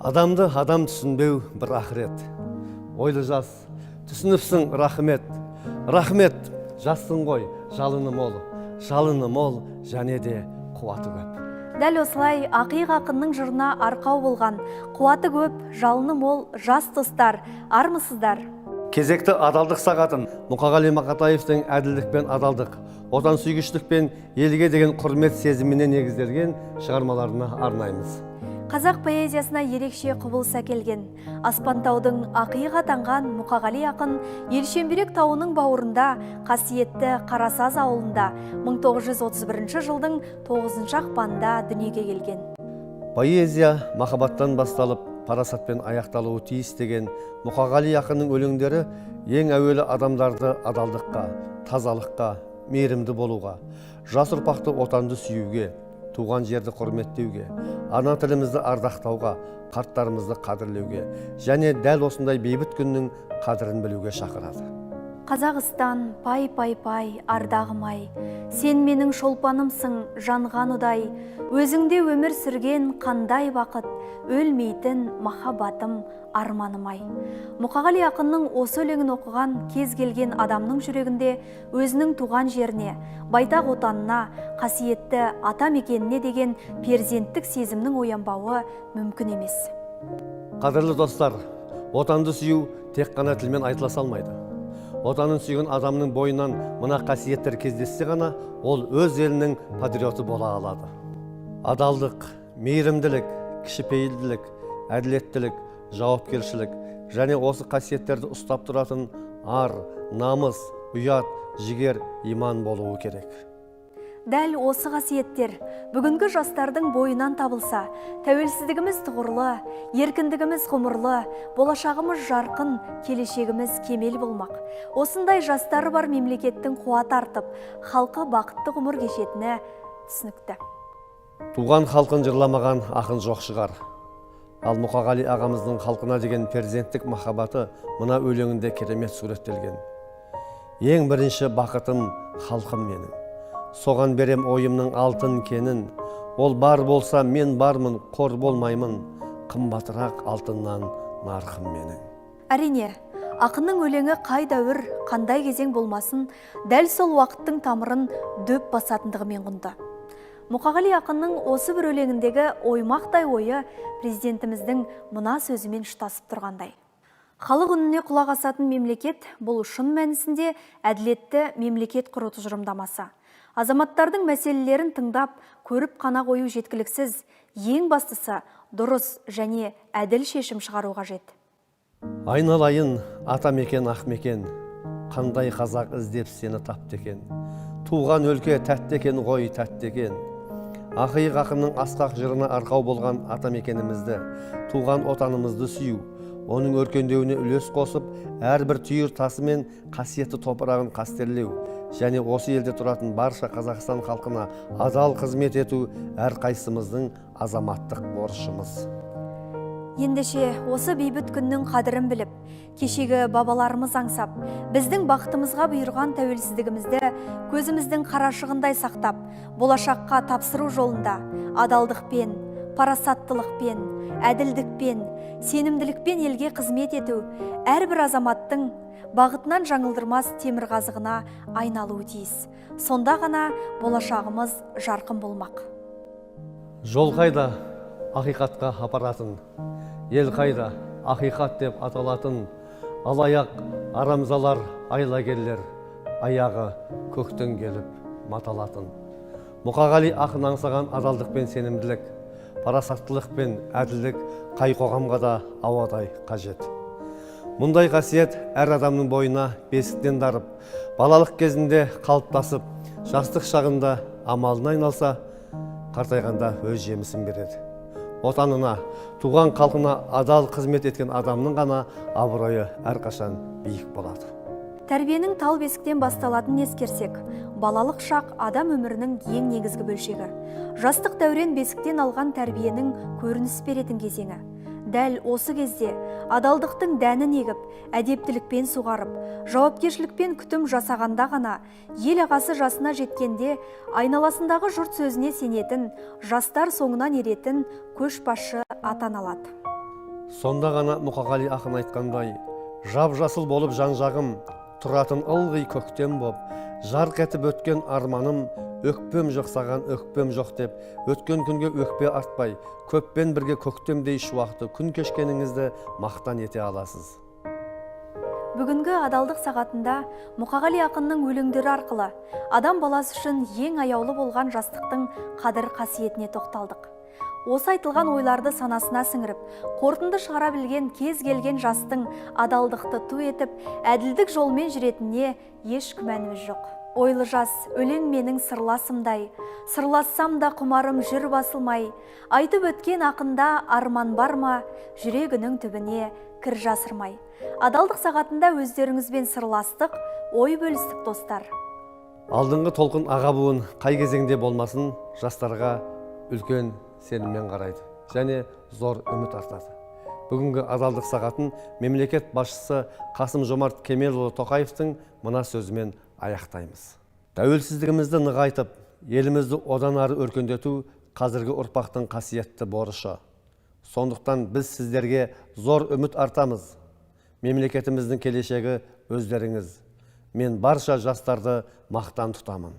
Адамды адам түсінбеу бір ақырет. Ойлы жас, түсініпсің рахмет. Рахмет, жассың ғой, жалыны мол, және де қуаты көп. Дәл осылай ақиық ақынның жырына арқау болған, қуаты көп, жалыны мол, жас достар, армысыздар? Кезекті адалдық сағатын Мұқағали Мақатаевтың әділдік пен адалдық, отансүйгіштік пен елге деген құрмет сезіміне негізделген шығармаларына арнаймыз. Қазақ поэзиясына ерекше құбылыс әкелген, Аспантаудың ақиық атанған Мұқағали ақын Елшембірек тауының бауырында, қасиетті Қарасаз ауылында 1931 жылдың 9 ақпанында дүниеге келген. Поэзия махаббаттан басталып, парасатпен аяқталуы тиіс деген Мұқағали ақынның өлеңдері ең әуелі адамдарды адалдыққа, тазалыққа, мейірімді болуға, жас ұрпақты отанды сүюге, туған жерді құрметтеуге, ана тілімізді ардақтауға, қарттарымызды қадірлеуге және дәл осындай бейбіт күннің қадірін білуге шақырады. Қазақстан, пай, ардағым-ай, сен менің шолпанымсың, жанған ұдай, өзіңде өмір сүрген қандай бақыт, өлмейтін махаббатым, арманым-ай. Мұқағали ақынның осы өлеңін оқыған кез келген адамның жүрегінде өзінің туған жеріне, байтақ отанына, қасиетті ата мекеніне деген перзенттік сезімнің оянбауы мүмкін емес. Қадірлі достар, отанды сүю тек қана тілмен айтыла салмайды. Отанын сүйген адамның бойынан мына қасиеттер кездессе ғана ол өз елінің патриоты бола алады. Адалдық, мейірімділік, кішіпейілділік, әділеттілік, жауапкершілік және осы қасиеттерді ұстап тұратын ар, намыс, ұят, жігер, иман болуы керек. Дәл осы қасиеттер бүгінгі жастардың бойынан табылса, тәуелсіздігіміз тұғырлы, еркіндігіміз ғұмырлы, болашағымыз жарқын, келешегіміз кемел болмақ. Осындай жастары бар мемлекеттің қуаты артып, халқы бақытты ғұмыр кешетіні түсінікті. Туған халқын жырламаған ақын жоқ шығар. Ал Мұқағали ағамыздың халқына деген перзенттік махаббаты мына өлеңінде керемет суреттелген. Ең бірінші бақытым халқым менің. Соған берем ойымның алтын кенін, ол бар болса мен бармын, қор болмаймын, қымбатырақ алтыннан нарқым менің. Әрине, ақынның өлеңі қай дәуір, қандай кезең болмасын, дәл сол уақыттың тамырын дөп басатындығымен құнды. Мұқағали ақынның осы бір өлеңіндегі оймақтай ойы президентіміздің мына сөзімен ұштасып тұрғандай. Халық үніне құлақ асатын мемлекет бұл шын мәнісінде әділетті мемлекет құру тұжырымдамасы. Азаматтардың мәселелерін тыңдап, көріп қана қою жеткіліксіз, ең бастысы дұрыс және әділ шешім шығару қажет. Айналайын ата мекен ақ мекен, қандай қазақ іздеп сені тапты екен. Туған өлке тәтті екен ғой, тәтті екен. Ақиық ақынның асқақ жырына арқау болған ата мекенімізді, туған отанымызды сүю, оның өркендеуіне үлес қосып, әрбір түйір тасы мен қасиетті топырағын қастерлеу және осы елде тұратын барша Қазақстан халқына адал қызмет ету әрқайсымыздың азаматтық борышымыз. Ендеше осы бейбіт күннің қадірін біліп, кешегі бабаларымыз аңсап, біздің бақытымызға бұйырған тәуелсіздігімізді көзіміздің қарашығындай сақтап, болашаққа тапсыру жолында адалдықпен, парасаттылықпен, әділдікпен, сенімділікпен елге қызмет ету әрбір азаматтың бағытынан жаңылдырмас темірқазығына айналуы тиіс. Сонда ғана болашағымыз жарқын болмақ. Жол қайда ақиқатқа апаратын, ел қайда ақиқат деп аталатын, алаяқ арамзалар айлакерлер, аяғы көктен келіп маталатын. Мұқағали ақын аңсаған адалдық пен сенімділік, парасаттылық пен әділдік қай қоғамға да ауадай қажет. Мұндай қасиет әр адамның бойына бесіктен дарып, балалық кезінде қалыптасып, жастық шағында амалына айналса, қартайғанда өз жемісін береді. Отанына, туған халқына адал қызмет еткен адамның ғана абыройы әрқашан биік болады. Тәрбиенің тал бесіктен басталатынын ескерсек, балалық шақ адам өмірінің ең негізгі бөлшегі. Жастық дәурен бесіктен алған тәрбиенің көрініс беретін кезеңі. Дәл осы кезде адалдықтың дәнін егіп, әдептілікпен суғарып, жауапкершілікпен күтім жасағанда ғана ел ағасы жасына жеткенде айналасындағы жұрт сөзіне сенетін, жастар соңынан еретін көшбасшы атана алады. Сонда ғана Мұқағали ақын айтқандай, жап-жасыл болып жан-жағым, тұратын ылғи көктем боп, жарқ етіп өткен арманым, өкпем жоқ саған өкпем жоқ деп, өткен күнге өкпе артпай, көппен бірге көктемдей шуақты күн кешкеніңізді мақтан ете аласыз. Бүгінгі адалдық сағатында Мұқағали ақынның өлеңдері арқылы адам баласы үшін ең аяулы болған жастықтың қадір қасиетіне тоқталдық. Осы айтылған ойларды санасына сіңіріп, қорытынды шығара білген кез келген жастың адалдықты ту етіп, әділдік жолмен жүретініне еш күмәніміз жоқ. Ойлы жас, өлең менің сырласымдай, сырлассам да құмарым жүр басылмай, айтып өткен ақында арман бар ма, жүрегінің түбіне кір жасырмай. Адалдық сағатында өздеріңізбен сырластық, ой бөлістік достар. Алдыңғы толқын аға буын қай кезеңде болмасын, жастарға үлкен сеніммен қарайды және зор үміт артады. Бүгінгі адалдық сағатын мемлекет басшысы Қасым-Жомарт Кемелұлы Тоқаевтың мына сөзімен аяқтаймыз. Тәуелсіздігімізді нығайтып, елімізді одан ары өркендету қазіргі ұрпақтың қасиетті борышы. Сондықтан біз сіздерге зор үміт артамыз. Мемлекетіміздің келешегі өздеріңіз. Мен барша жастарды мақтан тұтамын.